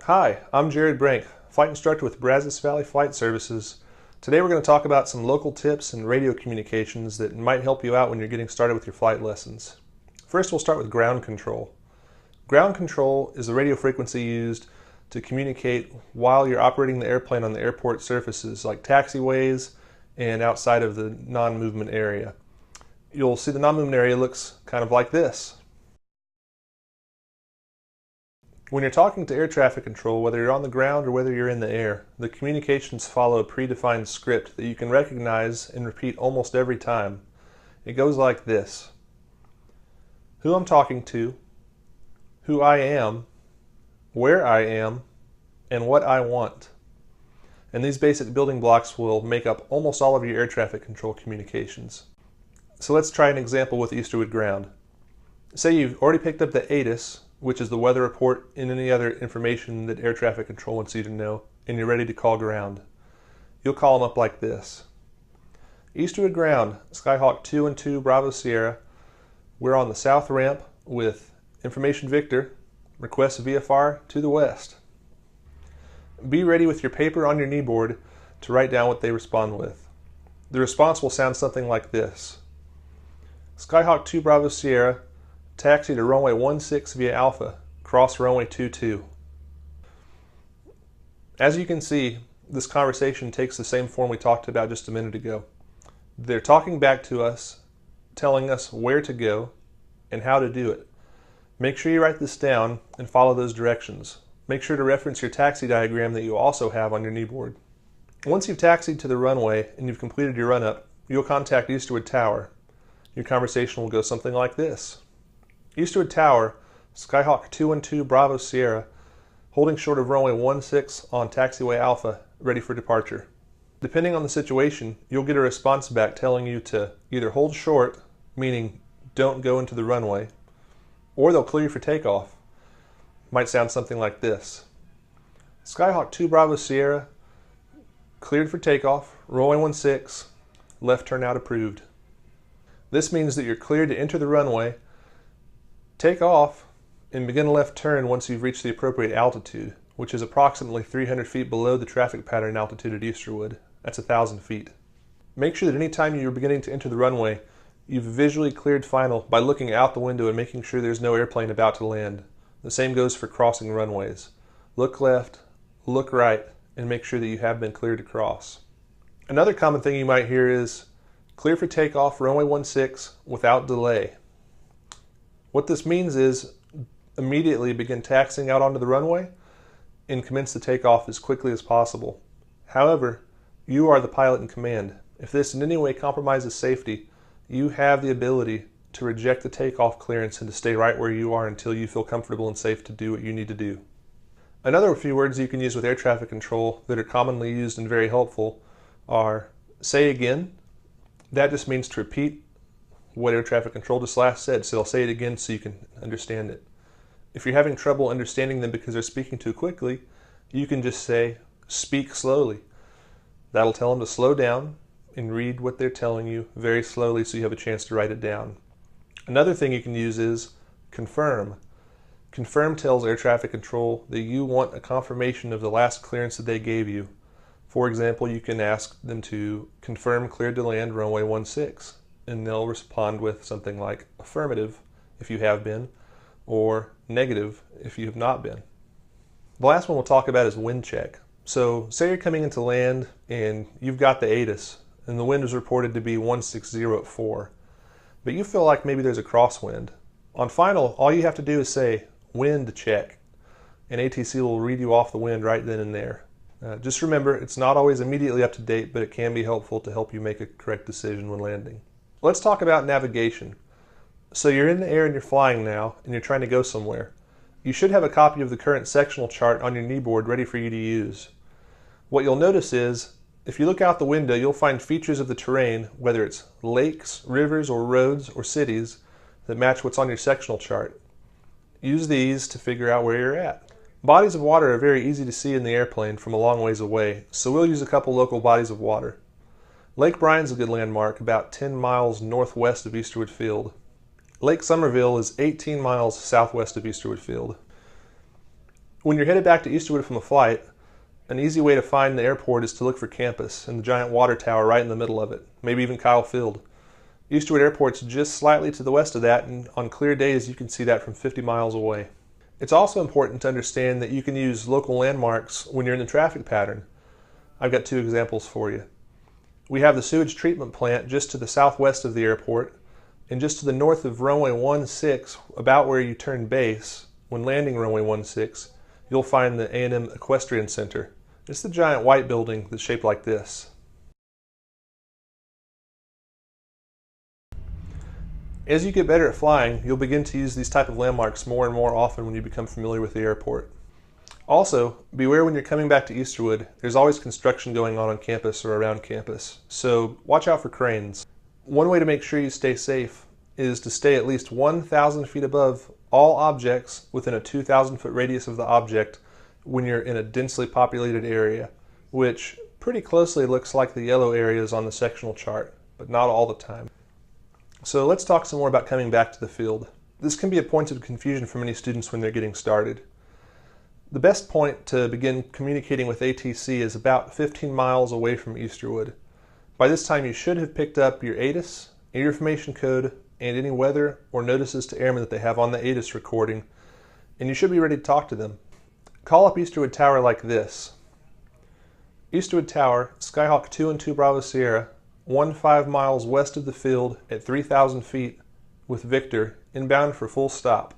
Hi, I'm Brank, flight instructor with Brazos Valley Flight Services. Today we're going to talk about some local tips and radio communications that might help you out when you're getting started with your flight lessons. First, we'll start with ground control. Ground control is the radio frequency used to communicate while you're operating the airplane on the airport surfaces like taxiways and outside of the non-movement area. You'll see the non-movement area looks kind of like this. When you're talking to air traffic control, whether you're on the ground or whether you're in the air, the communications follow a predefined script that you can recognize and repeat almost every time. It goes like this: who I'm talking to, who I am, where I am, and what I want. And these basic building blocks will make up almost all of your air traffic control communications. So let's try an example with Easterwood Ground. Say you've already picked up the ATIS, which is the weather report and any other information that air traffic control wants you to know, and you're ready to call ground. You'll call them up like this: Easterwood Ground, Skyhawk 212 Bravo Sierra. We're on the south ramp with information Victor, request VFR to the west. Be ready with your paper on your kneeboard to write down what they respond with. The response will sound something like this: Skyhawk 2 Bravo Sierra, taxi to runway 16 via Alpha, cross runway 22. As you can see, this conversation takes the same form we talked about just a minute ago. They're talking back to us, telling us where to go and how to do it. Make sure you write this down and follow those directions. Make sure to reference your taxi diagram that you also have on your kneeboard. Once you've taxied to the runway and you've completed your run-up, you'll contact Easterwood Tower. Your conversation will go something like this: Easterwood Tower, Skyhawk 212 Bravo Sierra, holding short of runway 16 on taxiway Alpha, ready for departure. Depending on the situation, you'll get a response back telling you to either hold short, meaning don't go into the runway, or they'll clear you for takeoff. Might sound something like this: Skyhawk 2 Bravo Sierra, cleared for takeoff, runway 16, left turnout approved. This means that you're cleared to enter the runway, take off, and begin a left turn once you've reached the appropriate altitude, which is approximately 300 feet below the traffic pattern altitude at Easterwood. That's 1,000 feet. Make sure that any time you're beginning to enter the runway, you've visually cleared final by looking out the window and making sure there's no airplane about to land. The same goes for crossing runways. Look left, look right, and make sure that you have been cleared to cross. Another common thing you might hear is clear for takeoff, runway 16, without delay. What this means is immediately begin taxiing out onto the runway and commence the takeoff as quickly as possible. However, you are the pilot in command. If this in any way compromises safety, you have the ability to reject the takeoff clearance and to stay right where you are until you feel comfortable and safe to do what you need to do. Another few words you can use with air traffic control that are commonly used and very helpful are say again. That just means to repeat what air traffic control just last said, so I'll say it again so you can understand it. If you're having trouble understanding them because they're speaking too quickly, you can just say, speak slowly. That'll tell them to slow down and read what they're telling you very slowly so you have a chance to write it down. Another thing you can use is confirm. Confirm tells air traffic control that you want a confirmation of the last clearance that they gave you. For example, you can ask them to confirm cleared to land runway 16. And they'll respond with something like affirmative if you have been, or negative if you have not been. The last one we'll talk about is wind check. So say you're coming into land and you've got the ATIS and the wind is reported to be 160 at 4, but you feel like maybe there's a crosswind. On final, all you have to do is say wind check, and ATC will read you off the wind right then and there. Just remember, it's not always immediately up to date, but it can be helpful to help you make a correct decision when landing. Let's talk about navigation. So you're in the air and you're flying now, and you're trying to go somewhere. You should have a copy of the current sectional chart on your kneeboard ready for you to use. What you'll notice is, if you look out the window, you'll find features of the terrain, whether it's lakes, rivers, or roads, or cities, that match what's on your sectional chart. Use these to figure out where you're at. Bodies of water are very easy to see in the airplane from a long ways away, so we'll use a couple local bodies of water. Lake Bryan's a good landmark, about 10 miles northwest of Easterwood Field. Lake Somerville is 18 miles southwest of Easterwood Field. When you're headed back to Easterwood from a flight, an easy way to find the airport is to look for campus and the giant water tower right in the middle of it, maybe even Kyle Field. Easterwood Airport's just slightly to the west of that, and on clear days you can see that from 50 miles away. It's also important to understand that you can use local landmarks when you're in the traffic pattern. I've got two examples for you. We have the sewage treatment plant just to the southwest of the airport, and just to the north of runway 16, about where you turn base, when landing runway 16, you'll find the A&M Equestrian Center. It's the giant white building that's shaped like this. As you get better at flying, you'll begin to use these type of landmarks more and more often when you become familiar with the airport. Also, beware when you're coming back to Easterwood, there's always construction going on campus or around campus, so watch out for cranes. One way to make sure you stay safe is to stay at least 1,000 feet above all objects within a 2,000 foot radius of the object when you're in a densely populated area, which pretty closely looks like the yellow areas on the sectional chart, but not all the time. So let's talk some more about coming back to the field. This can be a point of confusion for many students when they're getting started. The best point to begin communicating with ATC is about 15 miles away from Easterwood. By this time you should have picked up your ATIS, air information code, and any weather or notices to airmen that they have on the ATIS recording, and you should be ready to talk to them. Call up Easterwood Tower like this. Easterwood Tower, Skyhawk 2 and 2 Bravo Sierra, 15 miles west of the field at 3,000 feet with Victor, inbound for full stop.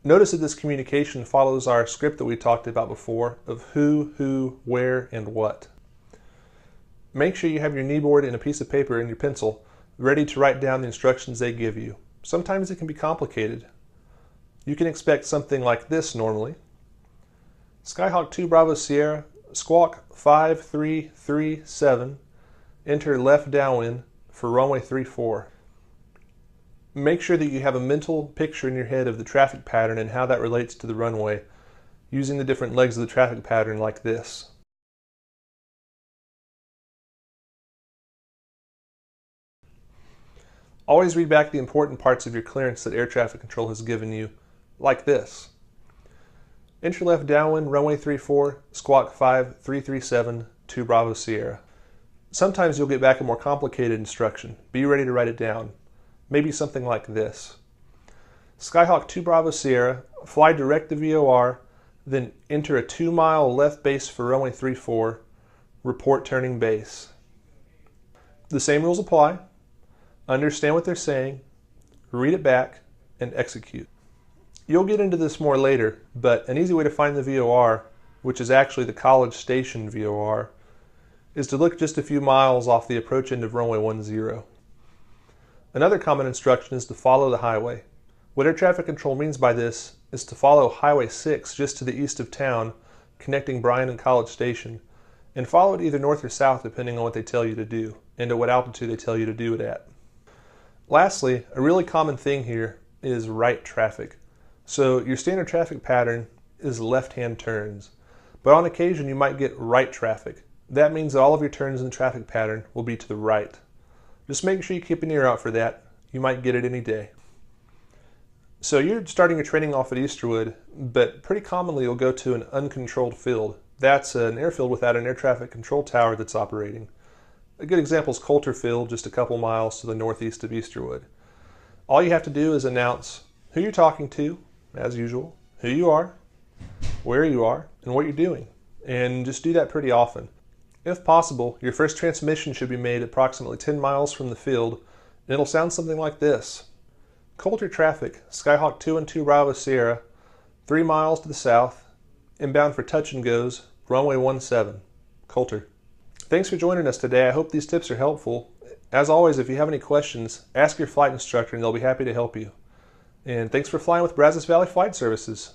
Notice that this communication follows our script that we talked about before of who, where, and what. Make sure you have your kneeboard and a piece of paper and your pencil ready to write down the instructions they give you. Sometimes it can be complicated. You can expect something like this normally. Skyhawk 2 Bravo Sierra, squawk 5337, enter left downwind for runway 34. Make sure that you have a mental picture in your head of the traffic pattern and how that relates to the runway, using the different legs of the traffic pattern like this. Always read back the important parts of your clearance that air traffic control has given you, like this. Enter left downwind, runway 34, squawk 5337, 2 Bravo Sierra. Sometimes you'll get back a more complicated instruction. Be ready to write it down. Maybe something like this. Skyhawk 2 Bravo Sierra, fly direct to VOR, then enter a 2-mile left base for runway 34, report turning base. The same rules apply. Understand what they're saying, read it back, and execute. You'll get into this more later, but an easy way to find the VOR, which is actually the College Station VOR, is to look just a few miles off the approach end of runway 10. Another common instruction is to follow the highway. What air traffic control means by this is to follow Highway 6 just to the east of town, connecting Bryan and College Station, and follow it either north or south depending on what they tell you to do, and at what altitude they tell you to do it at. Lastly, a really common thing here is right traffic. So your standard traffic pattern is left-hand turns, but on occasion you might get right traffic. That means that all of your turns in the traffic pattern will be to the right. Just make sure you keep an ear out for that. You might get it any day. So you're starting your training off at Easterwood, but pretty commonly you'll go to an uncontrolled field. That's an airfield without an air traffic control tower that's operating. A good example is Coulter Field, just a couple miles to the northeast of Easterwood. All you have to do is announce who you're talking to, as usual, who you are, where you are, and what you're doing. And just do that pretty often. If possible, your first transmission should be made approximately 10 miles from the field, and it'll sound something like this. Coulter traffic, Skyhawk 2 and 2 Bravo Sierra, 3 miles to the south, inbound for touch and goes, runway 17, Coulter. Thanks for joining us today. I hope these tips are helpful. As always, if you have any questions, ask your flight instructor and they'll be happy to help you. And thanks for flying with Brazos Valley Flight Services.